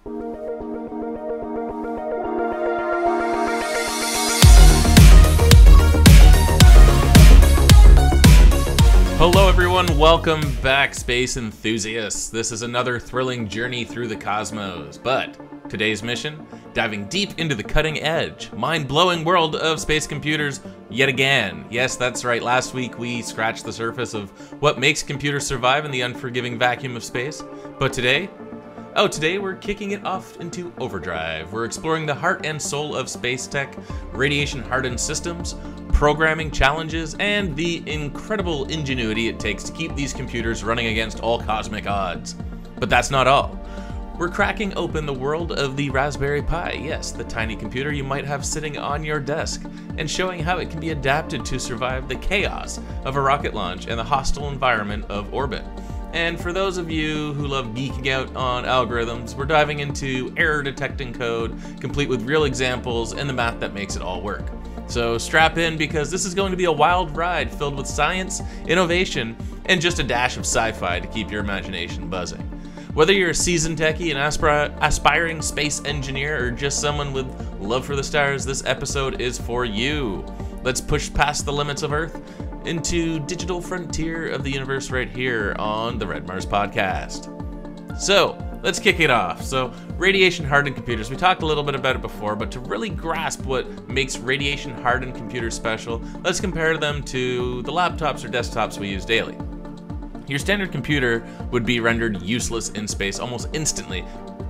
Hello everyone, welcome back space enthusiasts. This is another thrilling journey through the cosmos, but today's mission, diving deep into the cutting edge, mind-blowing world of space computers yet again. Yes, that's right, last week we scratched the surface of what makes computers survive in the unforgiving vacuum of space, but today we're kicking it off into overdrive. We're exploring the heart and soul of space tech, radiation-hardened systems, programming challenges, and the incredible ingenuity it takes to keep these computers running against all cosmic odds. But that's not all. We're cracking open the world of the Raspberry Pi, yes, the tiny computer you might have sitting on your desk, and showing how it can be adapted to survive the chaos of a rocket launch and the hostile environment of orbit. And for those of you who love geeking out on algorithms, we're diving into error detecting code, complete with real examples and the math that makes it all work. So strap in, because this is going to be a wild ride filled with science, innovation, and just a dash of sci-fi to keep your imagination buzzing. Whether you're a seasoned techie, an aspiring space engineer, or just someone with love for the stars, this episode is for you. Let's push past the limits of Earth into digital frontier of the universe right here on the RedMars Podcast. So, let's kick it off. So, radiation-hardened computers, we talked a little bit about it before, but to really grasp what makes radiation-hardened computers special, let's compare them to the laptops or desktops we use daily. Your standard computer would be rendered useless in space almost instantly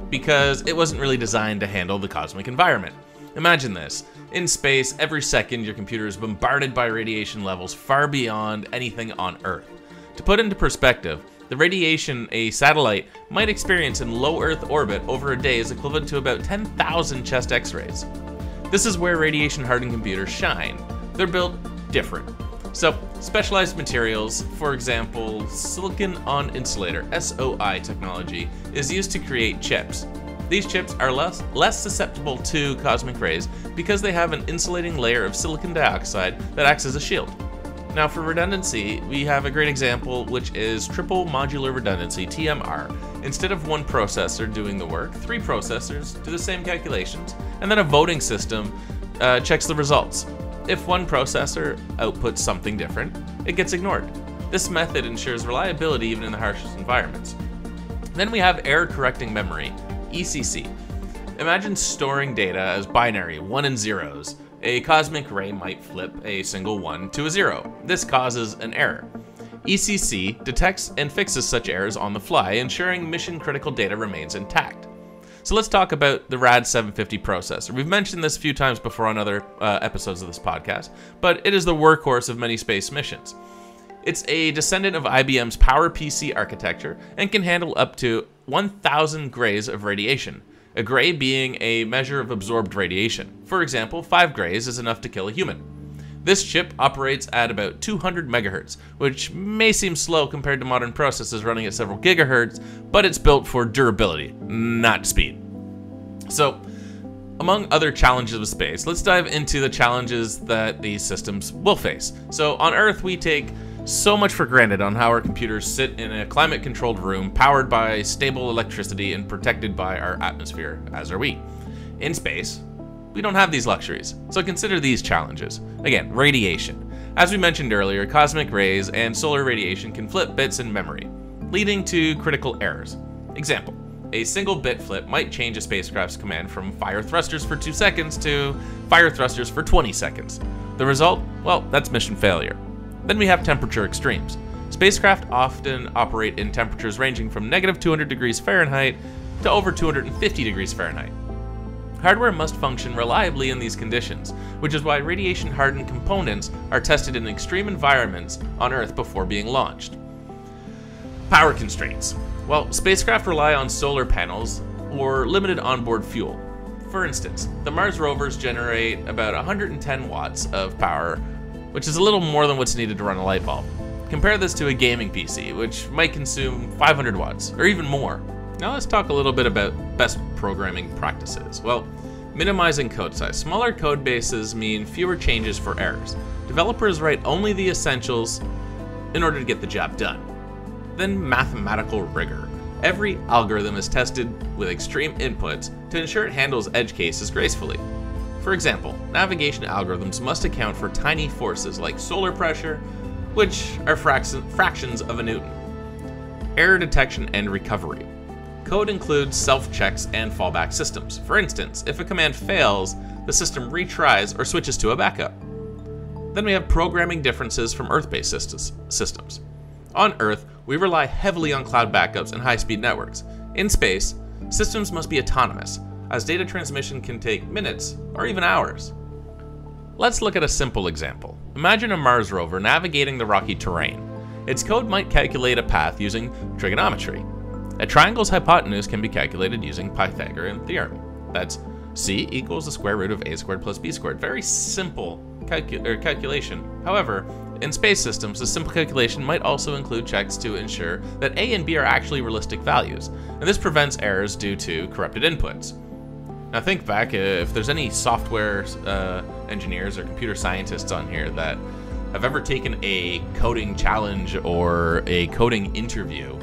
because it wasn't really designed to handle the cosmic environment. Imagine this. In space, every second your computer is bombarded by radiation levels far beyond anything on Earth. To put into perspective, the radiation a satellite might experience in low Earth orbit over a day is equivalent to about 10,000 chest X-rays. This is where radiation-hardened computers shine. They're built different. So, specialized materials, for example, silicon-on-insulator (SOI) technology, is used to create chips. These chips are less susceptible to cosmic rays because they have an insulating layer of silicon dioxide that acts as a shield. Now, for redundancy, we have a great example, which is triple modular redundancy, TMR. Instead of one processor doing the work, 3 processors do the same calculations, and then a voting system checks the results. If one processor outputs something different, it gets ignored. This method ensures reliability even in the harshest environments. Then we have error-correcting memory, ECC. Imagine storing data as binary, 1 and 0s. A cosmic ray might flip a single 1 to a 0. This causes an error. ECC detects and fixes such errors on the fly, ensuring mission-critical data remains intact. So let's talk about the RAD 750 processor. We've mentioned this a few times before on other episodes of this podcast, but it is the workhorse of many space missions. It's a descendant of IBM's PowerPC architecture and can handle up to 1,000 grays of radiation, a gray being a measure of absorbed radiation. For example, 5 grays is enough to kill a human. This chip operates at about 200 megahertz, which may seem slow compared to modern processors running at several gigahertz, but it's built for durability, not speed. So, among other challenges of space, let's dive into the challenges that these systems will face. So, on Earth, we take so much for granted on how our computers sit in a climate-controlled room powered by stable electricity and protected by our atmosphere, as are we. In space, we don't have these luxuries, so consider these challenges. Again, radiation. As we mentioned earlier, cosmic rays and solar radiation can flip bits in memory, leading to critical errors. Example, a single bit flip might change a spacecraft's command from fire thrusters for 2 seconds to fire thrusters for 20 seconds. The result? Well, that's mission failure. Then we have temperature extremes. Spacecraft often operate in temperatures ranging from negative 200 degrees Fahrenheit to over 250 degrees Fahrenheit. Hardware must function reliably in these conditions, which is why radiation-hardened components are tested in extreme environments on Earth before being launched. Power constraints. Well, spacecraft rely on solar panels or limited onboard fuel. For instance, the Mars rovers generate about 110 watts of power, which is a little more than what's needed to run a light bulb. Compare this to a gaming PC, which might consume 500 watts, or even more. Now let's talk a little bit about best programming practices. Well, minimizing code size. Smaller code bases mean fewer changes for errors. Developers write only the essentials in order to get the job done. Then mathematical rigor. Every algorithm is tested with extreme inputs to ensure it handles edge cases gracefully. For example, navigation algorithms must account for tiny forces like solar pressure, which are fractions of a Newton. Error detection and recovery. Code includes self-checks and fallback systems. For instance, if a command fails, the system retries or switches to a backup. Then we have programming differences from Earth-based systems. On Earth, we rely heavily on cloud backups and high-speed networks. In space, systems must be autonomous, as data transmission can take minutes or even hours. Let's look at a simple example. Imagine a Mars rover navigating the rocky terrain. Its code might calculate a path using trigonometry. A triangle's hypotenuse can be calculated using Pythagorean theorem. That's c equals the square root of a squared plus b squared. Very simple calculation. However, in space systems, the simple calculation might also include checks to ensure that a and b are actually realistic values, and this prevents errors due to corrupted inputs. Now think back, if there's any software engineers or computer scientists on here that have ever taken a coding challenge or a coding interview,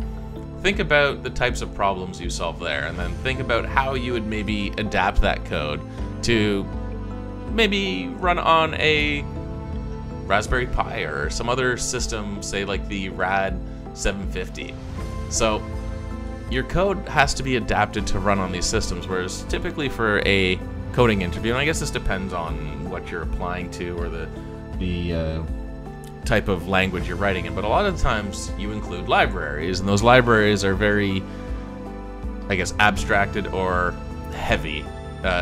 think about the types of problems you solve there, and then think about how you would maybe adapt that code to maybe run on a Raspberry Pi or some other system, say like the RAD750. So your code has to be adapted to run on these systems, whereas typically for a coding interview, and I guess this depends on what you're applying to or the type of language you're writing in, but a lot of times you include libraries, and those libraries are very, I guess, abstracted or heavy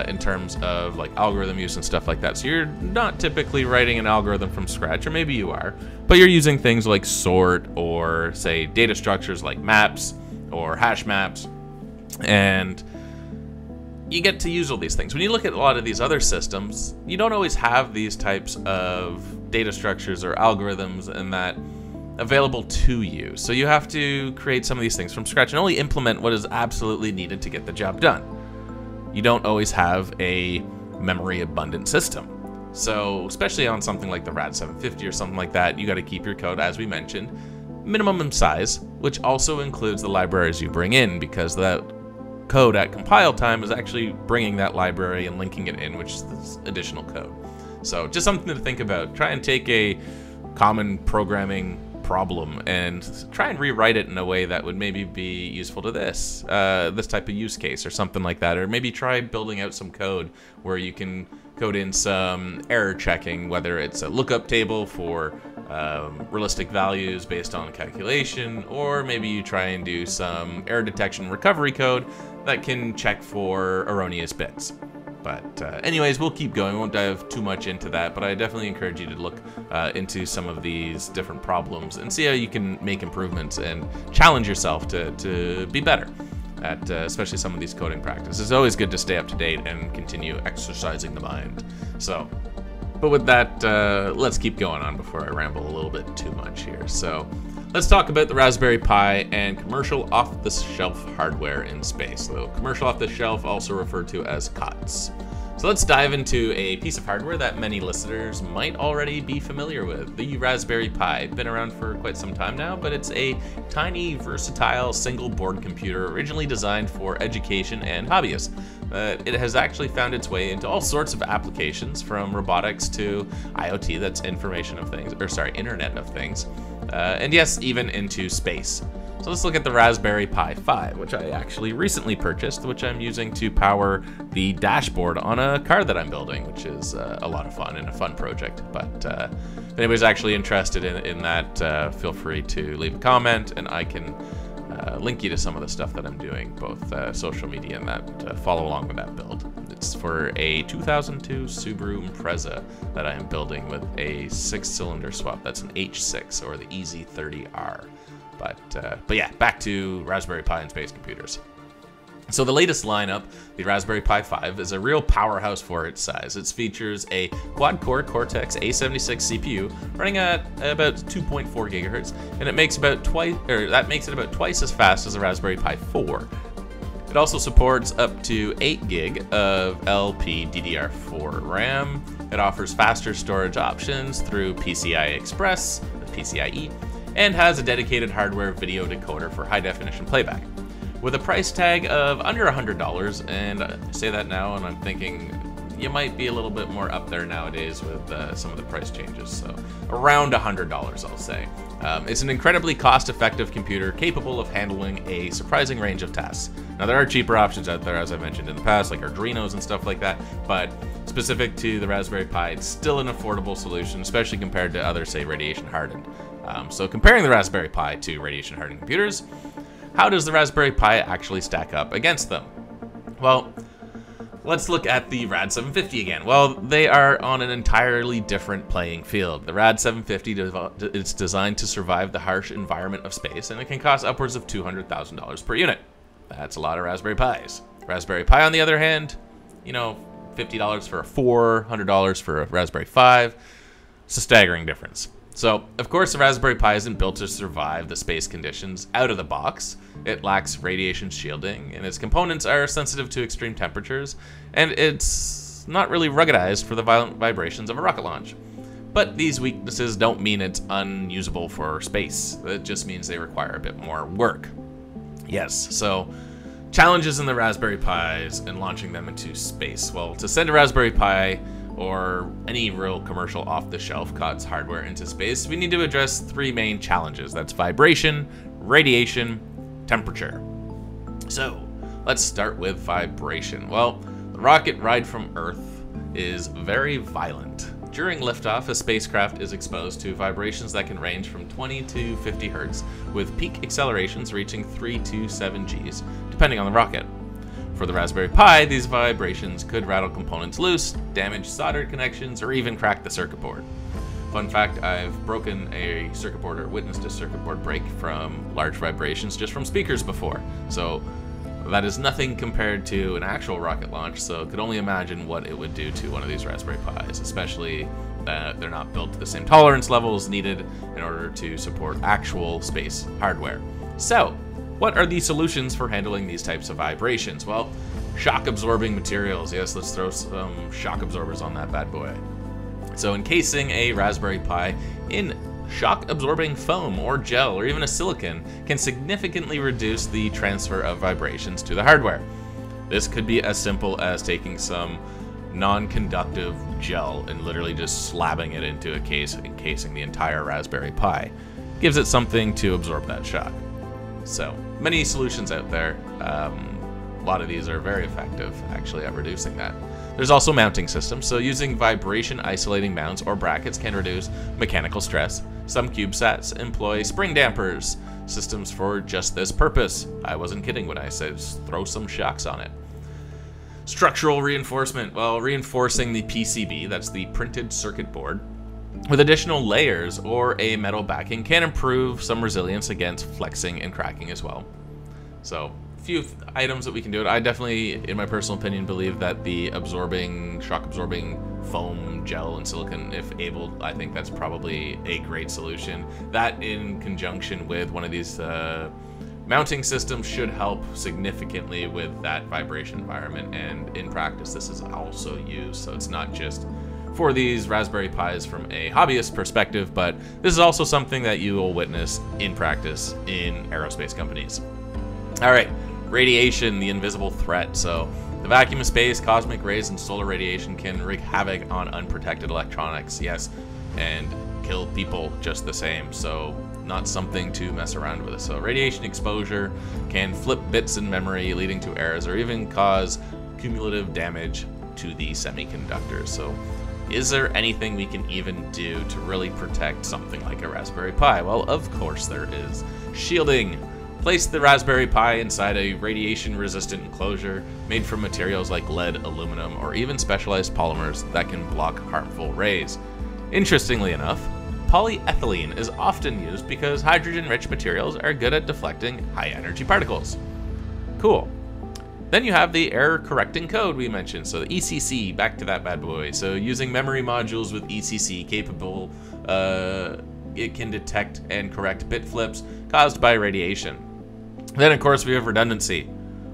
in terms of like algorithm use and stuff like that. So you're not typically writing an algorithm from scratch, or maybe you are, but you're using things like sort or say data structures like maps or hash maps, and you get to use all these things. When you look at a lot of these other systems, you don't always have these types of data structures or algorithms and that available to you. So you have to create some of these things from scratch and only implement what is absolutely needed to get the job done. You don't always have a memory abundant system. So especially on something like the RAD750 or something like that, you got to keep your code, as we mentioned, minimum size, which also includes the libraries you bring in, because that code at compile time is actually bringing that library and linking it in, which is additional code. So just something to think about. Try and take a common programming problem and try and rewrite it in a way that would maybe be useful to this type of use case or something like that. Or maybe try building out some code where you can code in some error checking, whether it's a lookup table for realistic values based on calculation, or maybe you try and do some error detection recovery code that can check for erroneous bits. But anyways, we'll keep going. We won't dive too much into that, but I definitely encourage you to look into some of these different problems and see how you can make improvements and challenge yourself to be better at especially some of these coding practices. It's always good to stay up to date and continue exercising the mind. So, but with that, let's keep going on before I ramble a little bit too much here. So let's talk about the Raspberry Pi and commercial off-the-shelf hardware in space. So commercial off-the-shelf, also referred to as COTS. So let's dive into a piece of hardware that many listeners might already be familiar with, the Raspberry Pi. Been around for quite some time now, but it's a tiny, versatile, single board computer originally designed for education and hobbyists. It has actually found its way into all sorts of applications, from robotics to IoT, that's Internet of Things, and yes, even into space. So let's look at the Raspberry Pi 5, which I actually recently purchased, which I'm using to power the dashboard on a car that I'm building, which is a lot of fun and a fun project. But if anybody's actually interested in that, feel free to leave a comment, and I can link you to some of the stuff that I'm doing, both social media and that follow along with that build. It's for a 2002 Subaru Impreza that I am building with a 6-cylinder swap. That's an H6, or the EZ30R. But yeah, back to Raspberry Pi and space computers. So the latest lineup, the Raspberry Pi 5, is a real powerhouse for its size. It features a quad-core Cortex A76 CPU running at about 2.4 gigahertz, and it makes about that makes it about twice as fast as the Raspberry Pi 4. It also supports up to 8 gig of LPDDR4 RAM. It offers faster storage options through PCI Express, PCIe, and has a dedicated hardware video decoder for high-definition playback. with a price tag of under $100. And I say that now, and I'm thinking you might be a little bit more up there nowadays with some of the price changes. So around $100, I'll say. It's an incredibly cost-effective computer capable of handling a surprising range of tasks. Now, there are cheaper options out there, as I mentioned in the past, like Arduinos and stuff like that, but specific to the Raspberry Pi, it's still an affordable solution, especially compared to other, say, radiation-hardened. So comparing the Raspberry Pi to radiation-hardened computers, how does the Raspberry Pi actually stack up against them? Well, let's look at the Rad 750 again. Well, they are on an entirely different playing field. The Rad 750 is designed to survive the harsh environment of space, and it can cost upwards of $200,000 per unit. That's a lot of Raspberry Pis. Raspberry Pi, on the other hand, you know, $50 for a 4, $100 for a Raspberry 5. It's a staggering difference. So, of course, the Raspberry Pi isn't built to survive the space conditions out of the box. It lacks radiation shielding, and its components are sensitive to extreme temperatures, and it's not really ruggedized for the violent vibrations of a rocket launch. But these weaknesses don't mean it's unusable for space. It just means they require a bit more work. Yes, so challenges in the Raspberry Pis and launching them into space. Well, to send a Raspberry Pi or any real commercial off-the-shelf COTS hardware into space, we need to address 3 main challenges. That's vibration, radiation, temperature. So, let's start with vibration. Well, the rocket ride from Earth is very violent. During liftoff, a spacecraft is exposed to vibrations that can range from 20 to 50 Hz, with peak accelerations reaching 3 to 7 Gs, depending on the rocket. For the Raspberry Pi, these vibrations could rattle components loose, damage soldered connections, or even crack the circuit board. Fun fact, I've broken a circuit board or witnessed a circuit board break from large vibrations just from speakers before. So that is nothing compared to an actual rocket launch, so could only imagine what it would do to one of these Raspberry Pis, especially that they're not built to the same tolerance levels needed in order to support actual space hardware. So, what are the solutions for handling these types of vibrations? Well, shock-absorbing materials. Yes, let's throw some shock absorbers on that bad boy. So encasing a Raspberry Pi in shock-absorbing foam or gel or even a silicon can significantly reduce the transfer of vibrations to the hardware. This could be as simple as taking some non-conductive gel and literally just slabbing it into a case, encasing the entire Raspberry Pi. Gives it something to absorb that shock. So, many solutions out there. A lot of these are very effective, actually, at reducing that. There's also mounting systems, so using vibration isolating mounts or brackets can reduce mechanical stress. Some CubeSats employ spring dampers, systems for just this purpose. I wasn't kidding when I said throw some shocks on it. Structural reinforcement. Well, reinforcing the PCB, that's the printed circuit board, with additional layers or a metal backing can improve some resilience against flexing and cracking as well. So, a few items that we can do. I definitely, in my personal opinion, believe that the shock-absorbing foam, gel, and silicon, if able, I think that's probably a great solution. That, in conjunction with one of these mounting systems, should help significantly with that vibration environment. And in practice, this is also used, so it's not just for these Raspberry Pis from a hobbyist perspective, but this is also something that you will witness in practice in aerospace companies. All right, radiation, the invisible threat. So the vacuum of space, cosmic rays, and solar radiation can wreak havoc on unprotected electronics, yes, and kill people just the same. So not something to mess around with. So radiation exposure can flip bits in memory, leading to errors or even cause cumulative damage to the semiconductors. So is there anything we can even do to really protect something like a Raspberry Pi? Well, of course there is. Shielding. Place the Raspberry Pi inside a radiation-resistant enclosure made from materials like lead, aluminum, or even specialized polymers that can block harmful rays. Interestingly enough, polyethylene is often used because hydrogen-rich materials are good at deflecting high-energy particles. Cool. Then you have the error-correcting code we mentioned, so the ECC, back to that bad boy. So using memory modules with ECC capable, it can detect and correct bit flips caused by radiation. Then, of course, we have redundancy.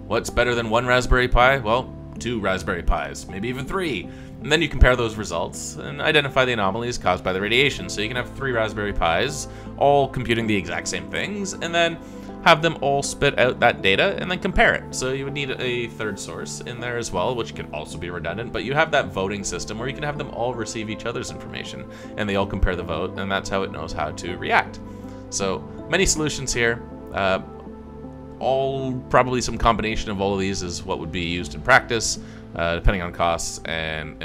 What's better than one Raspberry Pi? Well, 2 Raspberry Pis, maybe even 3. And then you compare those results and identify the anomalies caused by the radiation. So you can have 3 Raspberry Pis, all computing the exact same things, and then have them all spit out that data and then compare it. So you would need a third source in there as well, which can also be redundant, but you have that voting system where you can have them all receive each other's information and they all compare the vote, and that's how it knows how to react. So many solutions here. Probably some combination of all of these is what would be used in practice, depending on costs and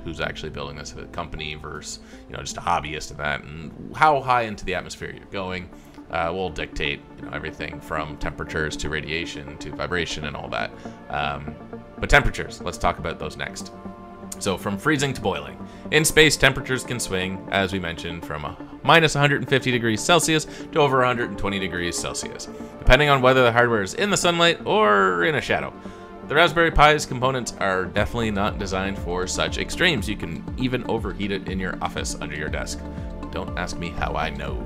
who's actually building this, a company versus just a hobbyist, and that, and how high into the atmosphere you're going will dictate everything from temperatures to radiation to vibration and all that. But temperatures, let's talk about those next. So from freezing to boiling. In space, temperatures can swing, as we mentioned, from minus 150 degrees Celsius to over 120 degrees Celsius, depending on whether the hardware is in the sunlight or in a shadow. The Raspberry Pi's components are definitely not designed for such extremes. You can even overheat it in your office under your desk. Don't ask me how I know.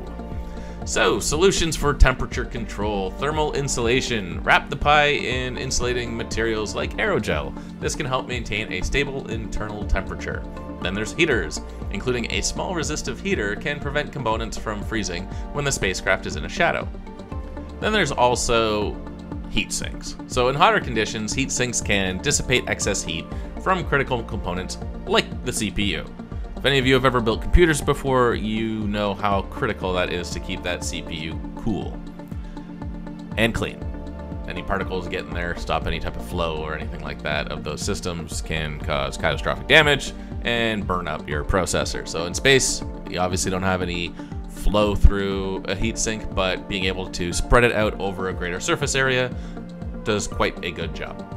So, solutions for temperature control. Thermal insulation. Wrap the Pi in insulating materials like aerogel. This can help maintain a stable internal temperature. Then there's heaters. Including a small resistive heater can prevent components from freezing when the spacecraft is in a shadow. Then there's also heat sinks. So in hotter conditions, heat sinks can dissipate excess heat from critical components like the CPU. If any of you have ever built computers before, you know how critical that is to keep that CPU cool and clean. Any particles get in there, stop any type of flow or anything like that of those systems, can cause catastrophic damage and burn up your processor. So in space, you obviously don't have any flow through a heatsink, but being able to spread it out over a greater surface area does quite a good job.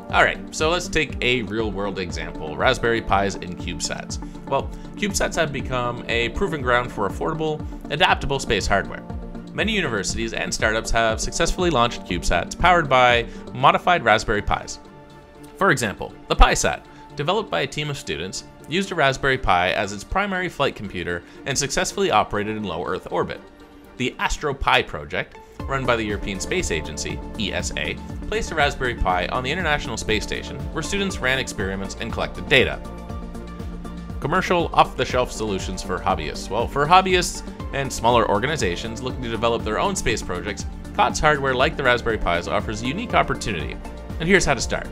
Alright, so let's take a real-world example, Raspberry Pis and CubeSats. Well, CubeSats have become a proving ground for affordable, adaptable space hardware. Many universities and startups have successfully launched CubeSats powered by modified Raspberry Pis. For example, the PiSat, developed by a team of students, used a Raspberry Pi as its primary flight computer and successfully operated in low Earth orbit. The AstroPi project, run by the European Space Agency, ESA, placed a Raspberry Pi on the International Space Station, where students ran experiments and collected data. Commercial, off-the-shelf solutions for hobbyists. Well, for hobbyists and smaller organizations looking to develop their own space projects, COTS hardware like the Raspberry Pis offers a unique opportunity. And here's how to start.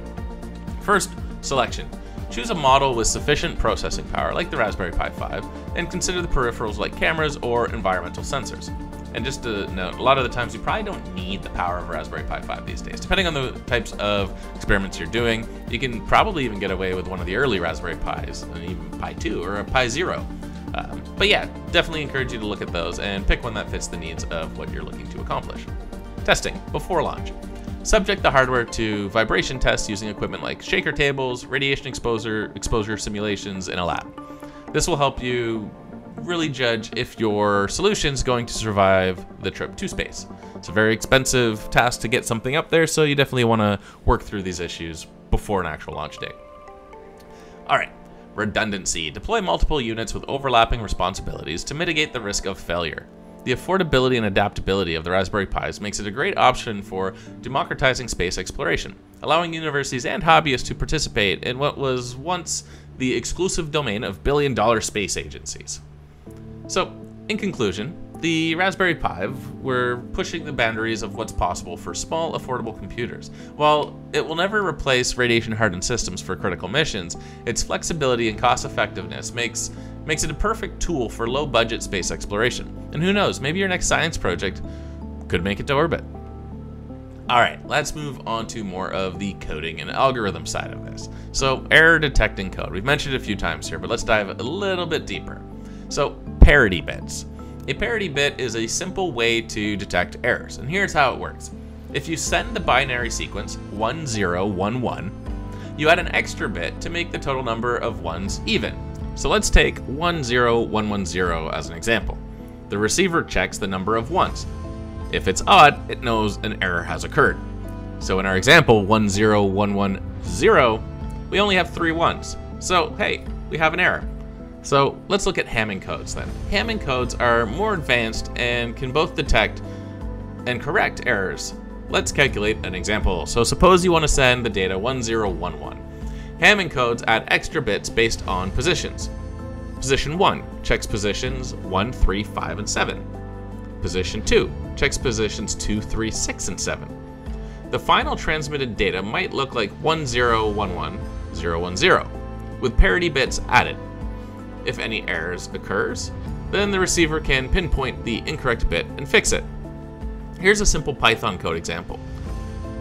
First, selection. Choose a model with sufficient processing power, like the Raspberry Pi 5, and consider the peripherals like cameras or environmental sensors. And just to note, a lot of the times you probably don't need the power of a Raspberry Pi 5 these days. Depending on the types of experiments you're doing, you can probably even get away with one of the early Raspberry Pis, and even Pi 2 or a Pi 0. But yeah, definitely encourage you to look at those and pick one that fits the needs of what you're looking to accomplish. Testing before launch. Subject the hardware to vibration tests using equipment like shaker tables, radiation exposure simulations in a lab. This will help you really judge if your solution is going to survive the trip to space. It's a very expensive task to get something up there, so you definitely want to work through these issues before an actual launch date. Alright, redundancy. Deploy multiple units with overlapping responsibilities to mitigate the risk of failure. The affordability and adaptability of the Raspberry Pis makes it a great option for democratizing space exploration, allowing universities and hobbyists to participate in what was once the exclusive domain of billion-dollar space agencies. So, in conclusion, the Raspberry Pi were pushing the boundaries of what's possible for small, affordable computers. While it will never replace radiation-hardened systems for critical missions, its flexibility and cost-effectiveness makes it a perfect tool for low-budget space exploration. And who knows, maybe your next science project could make it to orbit. Alright, let's move on to more of the coding and algorithm side of this. So, error detecting code. We've mentioned it a few times here, but let's dive a little bit deeper. So, parity bits. A parity bit is a simple way to detect errors, and here's how it works. If you send the binary sequence 1011, you add an extra bit to make the total number of ones even. So let's take 10110 as an example. The receiver checks the number of ones. If it's odd, it knows an error has occurred. So in our example, 10110, we only have 3 ones. So hey, we have an error. So let's look at Hamming codes then. Hamming codes are more advanced and can both detect and correct errors. Let's calculate an example. So suppose you want to send the data 1011. Hamming codes add extra bits based on positions. Position 1 checks positions 1, 3, 5, and 7. Position 2 checks positions 2, 3, 6, and 7. The final transmitted data might look like 1011010, with parity bits added. If any errors occurs, then the receiver can pinpoint the incorrect bit and fix it. Here's a simple Python code example.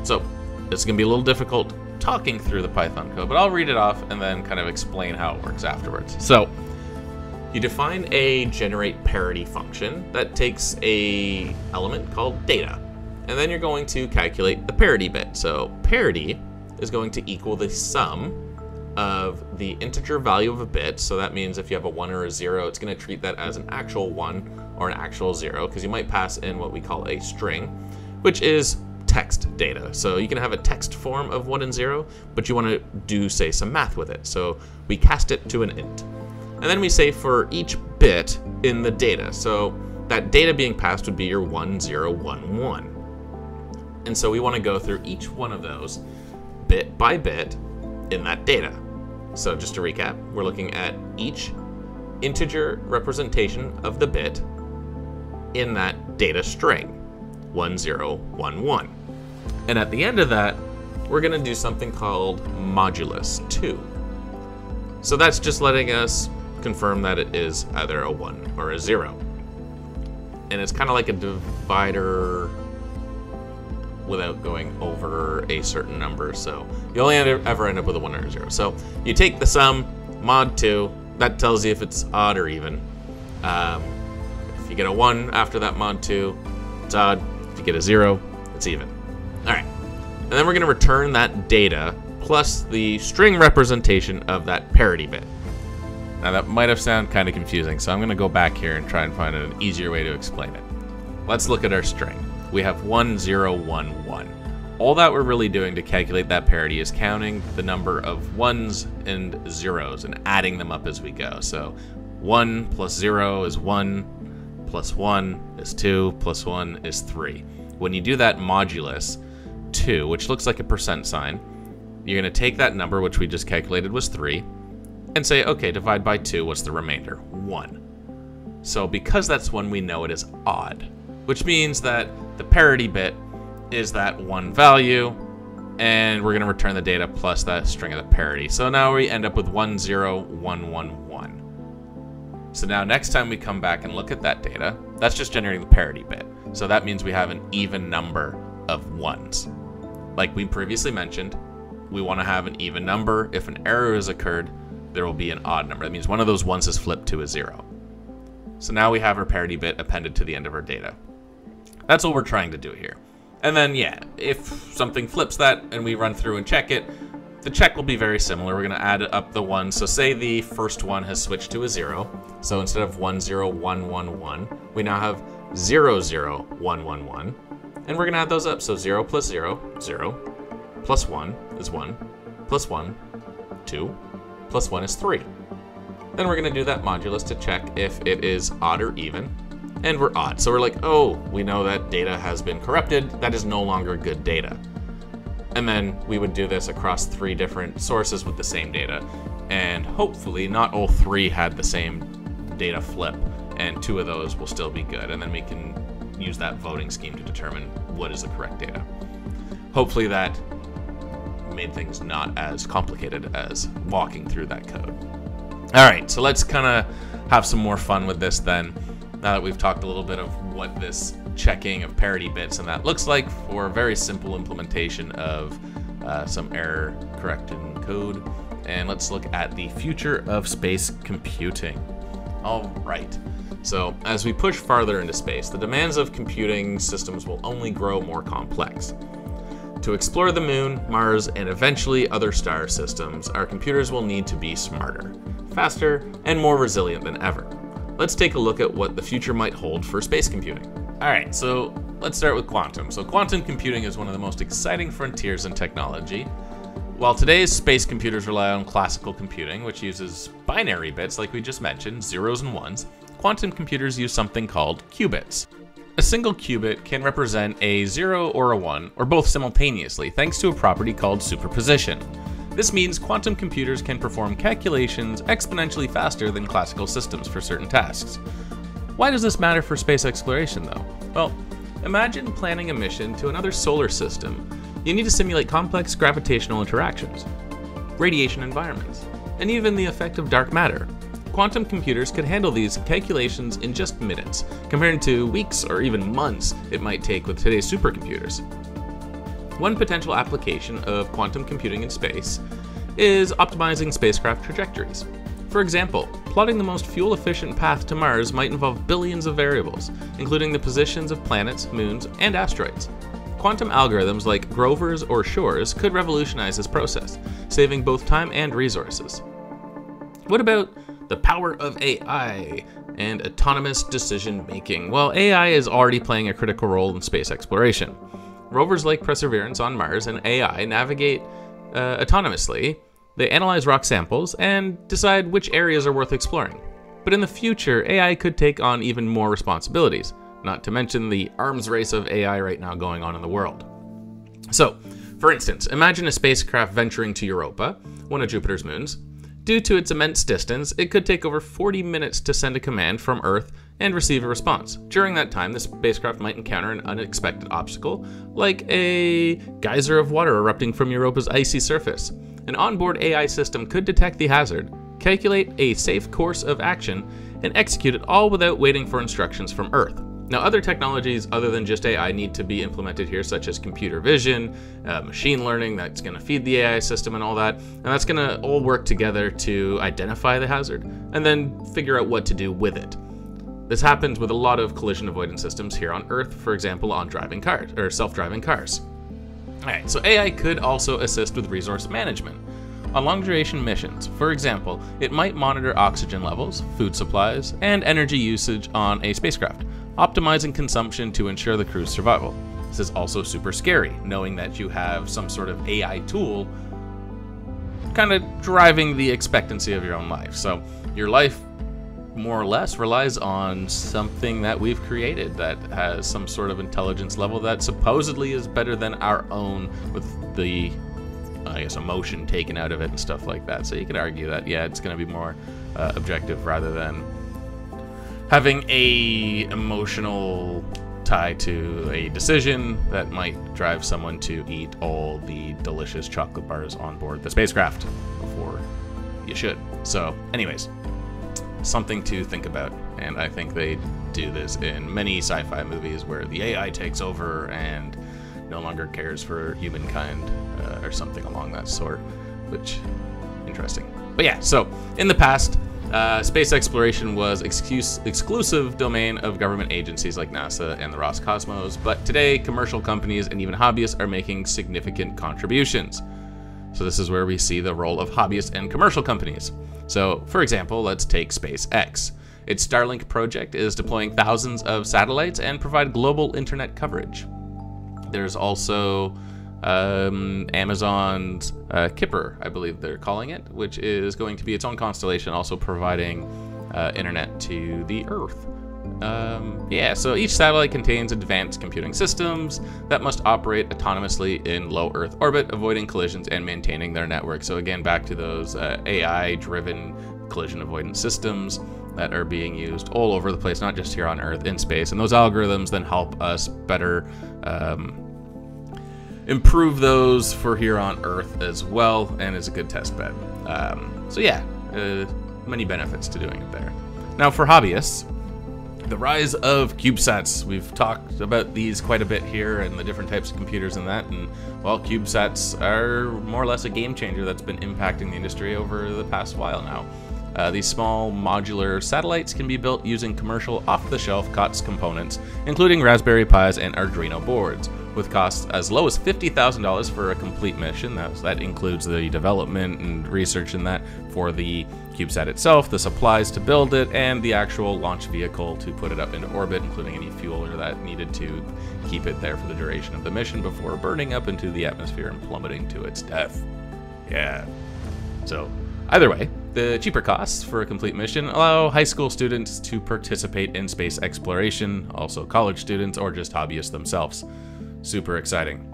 So it's going to be a little difficult talking through the Python code, but I'll read it off and then kind of explain how it works afterwards. So you define a generate parity function that takes a element called data, and then you're going to calculate the parity bit. So parity is going to equal the sum of the integer value of a bit. So that means if you have a 1 or a 0, it's going to treat that as an actual 1 or an actual 0, because you might pass in what we call a string, which is text data. So you can have a text form of 1 and 0, but you want to do, say, some math with it. So we cast it to an int. And then we say for each bit in the data. So that data being passed would be your 1, 0, 1, 1. And so we want to go through each one of those bit by bit in that data. So just to recap, we're looking at each integer representation of the bit in that data string, 1, 0, 1, 1. And at the end of that, we're going to do something called modulus 2. So that's just letting us confirm that it is either a 1 or a 0. And it's kind of like a divider without going over a certain number, so you only ever end up with a 1 or a 0. So you take the sum, mod 2, that tells you if it's odd or even. If you get a 1 after that mod 2, it's odd. If you get a 0, it's even. Alright, and then we're going to return that data plus the string representation of that parity bit. Now that might have sounded kind of confusing, so I'm going to go back here and try and find an easier way to explain it. Let's look at our string. We have 1, 0, 1, 1. All that we're really doing to calculate that parity is counting the number of ones and zeros and adding them up as we go. So 1 plus 0 is 1, plus 1 is 2, plus 1 is 3. When you do that modulus 2, which looks like a percent sign, you're going to take that number, which we just calculated was 3, and say, okay, divide by 2, what's the remainder? 1. So because that's 1, we know it is odd, which means that the parity bit is that 1 value, and we're going to return the data plus that string of the parity. So now we end up with 1, 0, 1, 1, 1. So now next time we come back and look at that data, that's just generating the parity bit. So that means we have an even number of ones. Like we previously mentioned, we want to have an even number. If an error has occurred, there will be an odd number. That means one of those ones is flipped to a 0. So now we have our parity bit appended to the end of our data. That's what we're trying to do here. And then, yeah, if something flips that and we run through and check it, the check will be very similar. We're going to add up the ones. So say the first one has switched to a 0. So instead of 1, 0, 1, 1, 1, we now have 0, 0, 1, 1, 1. And we're going to add those up. So 0 plus 0, 0, plus 1 is 1, plus 1, 2, plus 1 is 3. Then we're going to do that modulus to check if it is odd or even. And we're odd. So we're like, oh, we know that data has been corrupted. That is no longer good data. And then we would do this across 3 different sources with the same data. And hopefully not all 3 had the same data flip, and 2 of those will still be good. And then we can use that voting scheme to determine what is the correct data. Hopefully that made things not as complicated as walking through that code. All right, so let's kind of have some more fun with this then. Now that we've talked a little bit of what this checking of parity bits and that looks like for a very simple implementation of some error correcting code. And let's look at the future of space computing. All right. So as we push farther into space, the demands of computing systems will only grow more complex. To explore the moon, Mars, and eventually other star systems, our computers will need to be smarter, faster, and more resilient than ever. Let's take a look at what the future might hold for space computing. All right, so let's start with quantum. So quantum computing is one of the most exciting frontiers in technology. While today's space computers rely on classical computing, which uses binary bits like we just mentioned, zeros and ones, quantum computers use something called qubits. A single qubit can represent a 0 or a 1, or both simultaneously, thanks to a property called superposition. This means quantum computers can perform calculations exponentially faster than classical systems for certain tasks. Why does this matter for space exploration, though? Well, Imagine planning a mission to another solar system. You need to simulate complex gravitational interactions, radiation environments, and even the effect of dark matter. Quantum computers could handle these calculations in just minutes, compared to weeks or even months it might take with today's supercomputers. One potential application of quantum computing in space is optimizing spacecraft trajectories. For example, plotting the most fuel-efficient path to Mars might involve billions of variables, including the positions of planets, moons, and asteroids. Quantum algorithms like Grover's or Shor's could revolutionize this process, saving both time and resources. What about the power of AI and autonomous decision-making? Well, AI is already playing a critical role in space exploration. Rovers like Perseverance on Mars and AI navigate autonomously. They analyze rock samples and decide which areas are worth exploring. But in the future, AI could take on even more responsibilities, not to mention the arms race of AI right now going on in the world. So, for instance, imagine a spacecraft venturing to Europa, one of Jupiter's moons. Due to its immense distance, it could take over 40 minutes to send a command from Earth and receive a response. During that time, the spacecraft might encounter an unexpected obstacle, like a geyser of water erupting from Europa's icy surface. An onboard AI system could detect the hazard, calculate a safe course of action, and execute it all without waiting for instructions from Earth. Now, other technologies other than just AI need to be implemented here, such as computer vision, machine learning that's going to feed the AI system and all that, and that's going to all work together to identify the hazard and then figure out what to do with it. This happens with a lot of collision avoidance systems here on Earth, for example, on driving cars or self-driving cars. Alright, so AI could also assist with resource management. On long-duration missions, for example, it might monitor oxygen levels, food supplies, and energy usage on a spacecraft, optimizing consumption to ensure the crew's survival. This is also super scary, knowing that you have some sort of AI tool kind of driving the expectancy of your own life. So your life more or less relies on something that we've created that has some sort of intelligence level that supposedly is better than our own, with the, emotion taken out of it and stuff like that. So you could argue that, yeah, it's going to be more objective rather than having a emotional tie to a decision that might drive someone to eat all the delicious chocolate bars on board the spacecraft before you should. So anyways, something to think about, and I think they do this in many sci-fi movies where the AI takes over and no longer cares for humankind or something along that sort, which interesting. But yeah, so in the past, space exploration was exclusive domain of government agencies like NASA and the Roscosmos, but today commercial companies and even hobbyists are making significant contributions. So this is where we see the role of hobbyists and commercial companies. So, for example, let's take SpaceX. Its Starlink project is deploying thousands of satellites and provide global internet coverage. There's also Amazon's Kuiper, I believe they're calling it, which is going to be its own constellation, also providing internet to the Earth. So each satellite contains advanced computing systems that must operate autonomously in low Earth orbit, avoiding collisions and maintaining their network. So again, back to those AI-driven collision avoidance systems that are being used all over the place, not just here on Earth, in space. And those algorithms then help us better improve those for here on Earth as well, and is a good test bed. Many benefits to doing it there. Now for hobbyists, the rise of CubeSats. We've talked about these quite a bit here and the different types of computers and that, and well, CubeSats are more or less a game changer that's been impacting the industry over the past while now. These small modular satellites can be built using commercial off-the-shelf COTS components, including Raspberry Pis and Arduino boards, with costs as low as $50,000 for a complete mission. That includes the development and research in that for the CubeSat itself, the supplies to build it, and the actual launch vehicle to put it up into orbit, including any fuel that needed to keep it there for the duration of the mission before burning up into the atmosphere and plummeting to its death. Yeah. So, either way, the cheaper costs for a complete mission allow high school students to participate in space exploration, also college students or just hobbyists themselves. Super exciting.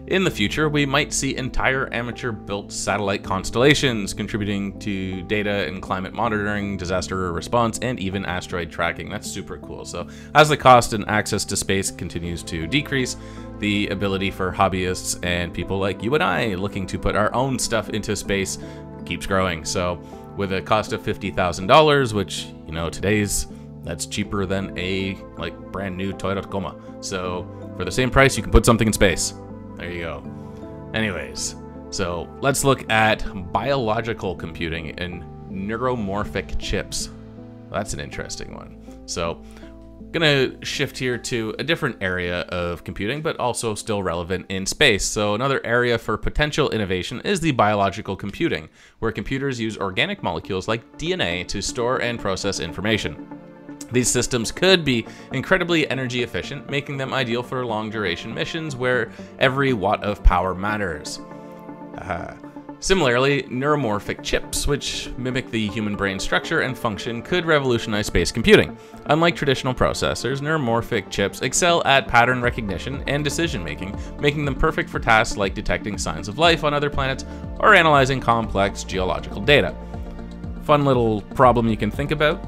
In the future, we might see entire amateur-built satellite constellations contributing to data and climate monitoring, disaster response, and even asteroid tracking. That's super cool. So as the cost and access to space continues to decrease, the ability for hobbyists and people like you and I looking to put our own stuff into space keeps growing. So with a cost of $50,000, which, you know, that's cheaper than a brand new Toyota Tacoma. So for the same price, you can put something in space. There you go. Anyways, so let's look at biological computing and neuromorphic chips. That's an interesting one. So gonna shift here to a different area of computing, but also still relevant in space. So another area for potential innovation is the biological computing, where computers use organic molecules like DNA to store and process information. These systems could be incredibly energy efficient, making them ideal for long-duration missions where every watt of power matters. Similarly, neuromorphic chips, which mimic the human brain structure and function, could revolutionize space computing. Unlike traditional processors, neuromorphic chips excel at pattern recognition and decision-making, making them perfect for tasks like detecting signs of life on other planets or analyzing complex geological data. Fun little problem you can think about.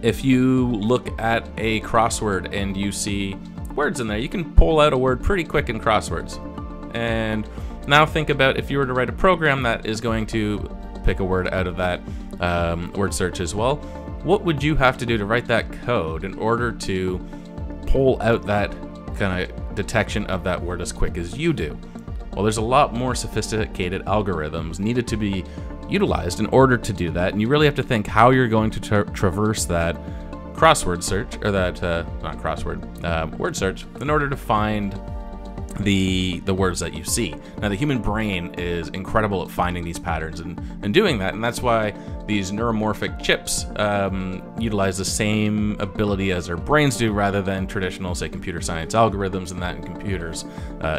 If you look at a crossword and you see words in there, you can pull out a word pretty quick in crosswords. And now think about if you were to write a program that is going to pick a word out of that word search as well, what would you have to do to write that code in order to pull out that kind of detection of that word as quick as you do? Well, there's a lot more sophisticated algorithms needed to be utilized in order to do that, and you really have to think how you're going to traverse that crossword search, or that word search, in order to find the words that you see. Now, the human brain is incredible at finding these patterns and doing that, and that's why these neuromorphic chips utilize the same ability as our brains do, rather than traditional, say, computer science algorithms and that in computers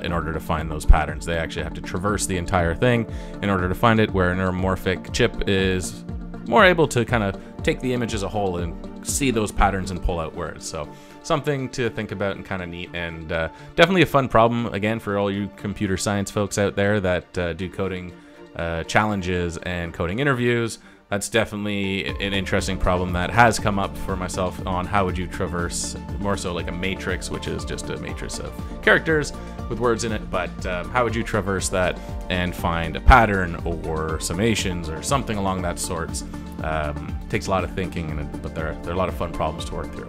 in order to find those patterns. They actually have to traverse the entire thing in order to find it, where a neuromorphic chip is more able to kind of take the image as a whole and see those patterns and pull out words. So something to think about and kind of neat, and definitely a fun problem, again, for all you computer science folks out there that do coding challenges and coding interviews. That's definitely an interesting problem that has come up for myself on how would you traverse more so like a matrix, which is just a matrix of characters with words in it, but how would you traverse that and find a pattern or summations or something along that sorts? Takes a lot of thinking, but there are a lot of fun problems to work through.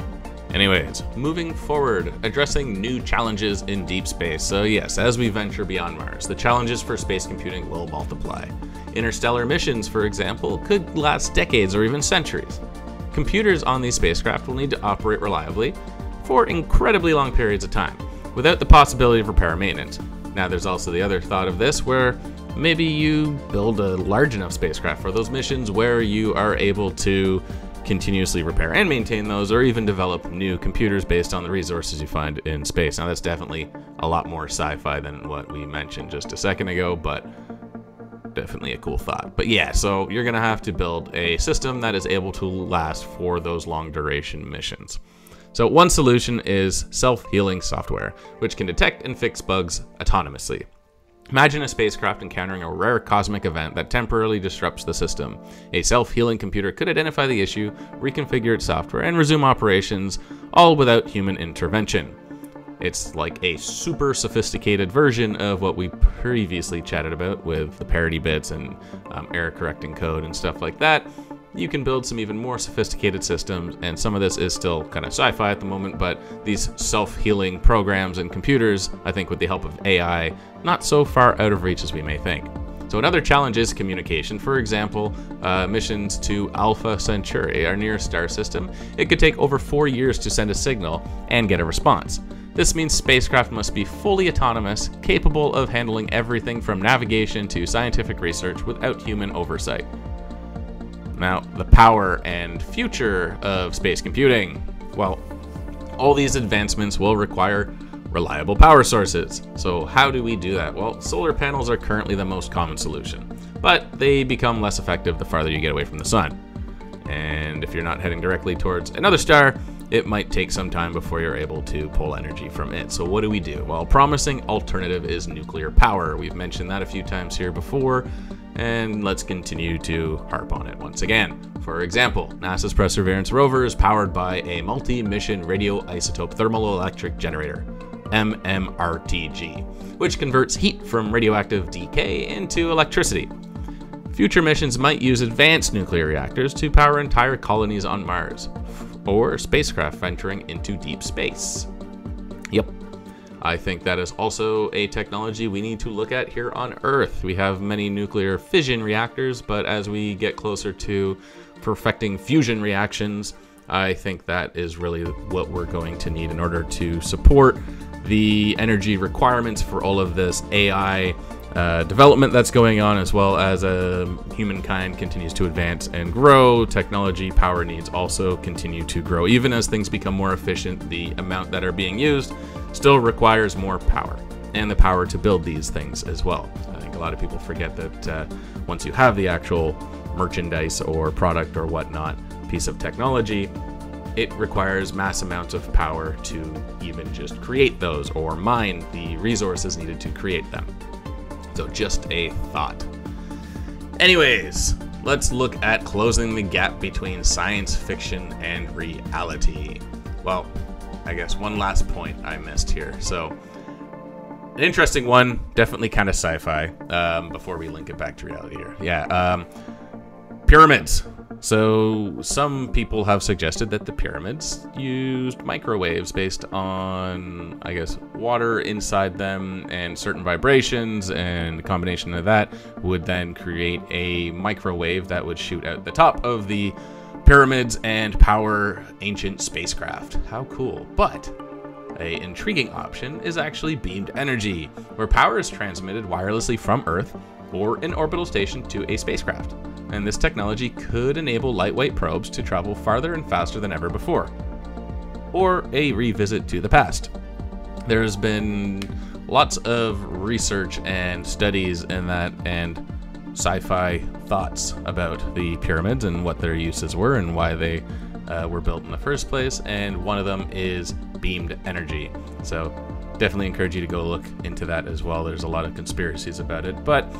Anyways, moving forward, addressing new challenges in deep space. So yes, as we venture beyond Mars, the challenges for space computing will multiply. Interstellar missions, for example, could last decades or even centuries. Computers on these spacecraft will need to operate reliably for incredibly long periods of time, without the possibility of repair and maintenance. Now, there's also the other thought of this, where maybe you build a large enough spacecraft for those missions where you are able to continuously repair and maintain those, or even develop new computers based on the resources you find in space. Now, that's definitely a lot more sci-fi than what we mentioned just a second ago, but definitely a cool thought. But yeah, so you're gonna have to build a system that is able to last for those long duration missions. So one solution is self-healing software, which can detect and fix bugs autonomously. Imagine a spacecraft encountering a rare cosmic event that temporarily disrupts the system. A self-healing computer could identify the issue, reconfigure its software, and resume operations, all without human intervention. It's like a super sophisticated version of what we previously chatted about with the parity bits and error correcting code and stuff like that. You can build some even more sophisticated systems, and some of this is still kind of sci-fi at the moment, but these self-healing programs and computers, I think with the help of AI, not so far out of reach as we may think. So another challenge is communication. For example, missions to Alpha Centauri, our nearest star system, it could take over 4 years to send a signal and get a response. This means spacecraft must be fully autonomous, capable of handling everything from navigation to scientific research without human oversight. Now, the power and future of space computing. Well, all these advancements will require reliable power sources. So how do we do that? Well, solar panels are currently the most common solution, but they become less effective the farther you get away from the sun. And if you're not heading directly towards another star, it might take some time before you're able to pull energy from it. So what do we do? Well, a promising alternative is nuclear power. We've mentioned that a few times here before, and let's continue to harp on it once again. For example, NASA's Perseverance rover is powered by a multi-mission radioisotope thermoelectric generator, MMRTG, which converts heat from radioactive decay into electricity. Future missions might use advanced nuclear reactors to power entire colonies on Mars, or spacecraft venturing into deep space. Yep, I think that is also a technology we need to look at here on Earth. We have many nuclear fission reactors, but as we get closer to perfecting fusion reactions, I think that is really what we're going to need in order to support the energy requirements for all of this AI development that's going on, as well as humankind continues to advance and grow. Technology power needs also continue to grow. Even as things become more efficient, the amount that are being used still requires more power, and the power to build these things as well. I think a lot of people forget that once you have the actual merchandise or product or whatnot piece of technology, it requires mass amounts of power to even just create those or mine the resources needed to create them. So just a thought. Anyways, let's look at closing the gap between science fiction and reality. Well, I guess one last point I missed here. So an interesting one, definitely kind of sci-fi, before we link it back to reality here. Yeah, pyramids. So some people have suggested that the pyramids used microwaves based on, I guess, water inside them and certain vibrations, and the combination of that would then create a microwave that would shoot out the top of the pyramids and power ancient spacecraft. How cool. But an intriguing option is actually beamed energy, where power is transmitted wirelessly from Earth or an orbital station to a spacecraft. And this technology could enable lightweight probes to travel farther and faster than ever before, or a revisit to the past. There's been lots of research and studies in that, and sci-fi thoughts about the pyramids and what their uses were and why they were built in the first place, and one of them is beamed energy. So definitely encourage you to go look into that as well. There's a lot of conspiracies about it, but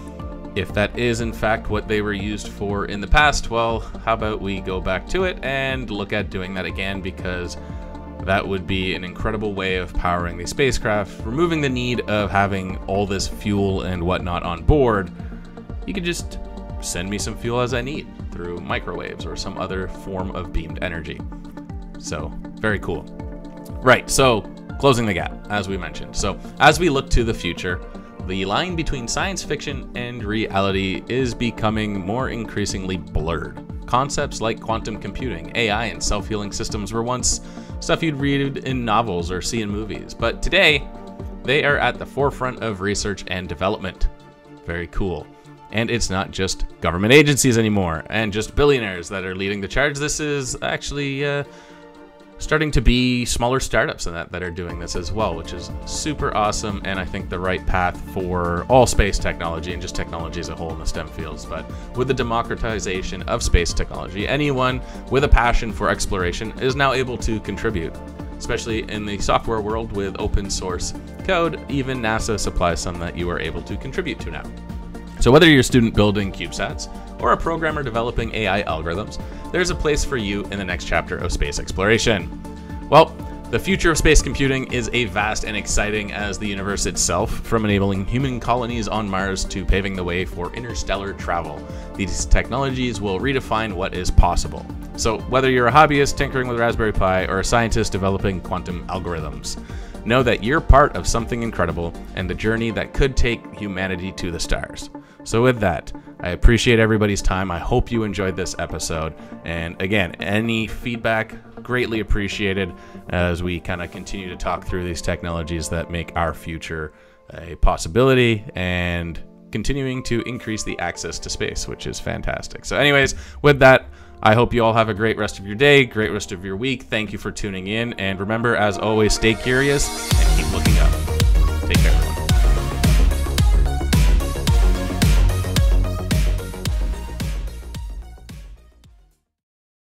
if that is in fact what they were used for in the past, well, how about we go back to it and look at doing that again, because that would be an incredible way of powering the spacecraft, removing the need of having all this fuel and whatnot on board. You could just send me some fuel as I need through microwaves or some other form of beamed energy. So very cool. Right, so closing the gap, as we mentioned. So as we look to the future, the line between science fiction and reality is becoming more increasingly blurred. Concepts like quantum computing, AI, and self-healing systems were once stuff you'd read in novels or see in movies, but today they are at the forefront of research and development. Very cool. And it's not just government agencies anymore and just billionaires that are leading the charge. This is actually starting to be smaller startups and that are doing this as well, which is super awesome, and I think the right path for all space technology and just technology as a whole in the STEM fields. But with the democratization of space technology, anyone with a passion for exploration is now able to contribute, especially in the software world with open source code. Even NASA supplies some that you are able to contribute to now. So whether you're a student building CubeSats or a programmer developing AI algorithms, there's a place for you in the next chapter of space exploration. Well, the future of space computing is as vast and exciting as the universe itself, from enabling human colonies on Mars to paving the way for interstellar travel. These technologies will redefine what is possible. So whether you're a hobbyist tinkering with Raspberry Pi or a scientist developing quantum algorithms, know that you're part of something incredible and the journey that could take humanity to the stars. So with that, I appreciate everybody's time. I hope you enjoyed this episode. And again, any feedback, greatly appreciated as we kind of continue to talk through these technologies that make our future a possibility and continuing to increase the access to space, which is fantastic. So anyways, with that, I hope you all have a great rest of your day, great rest of your week. Thank you for tuning in. And remember, as always, stay curious and keep looking up.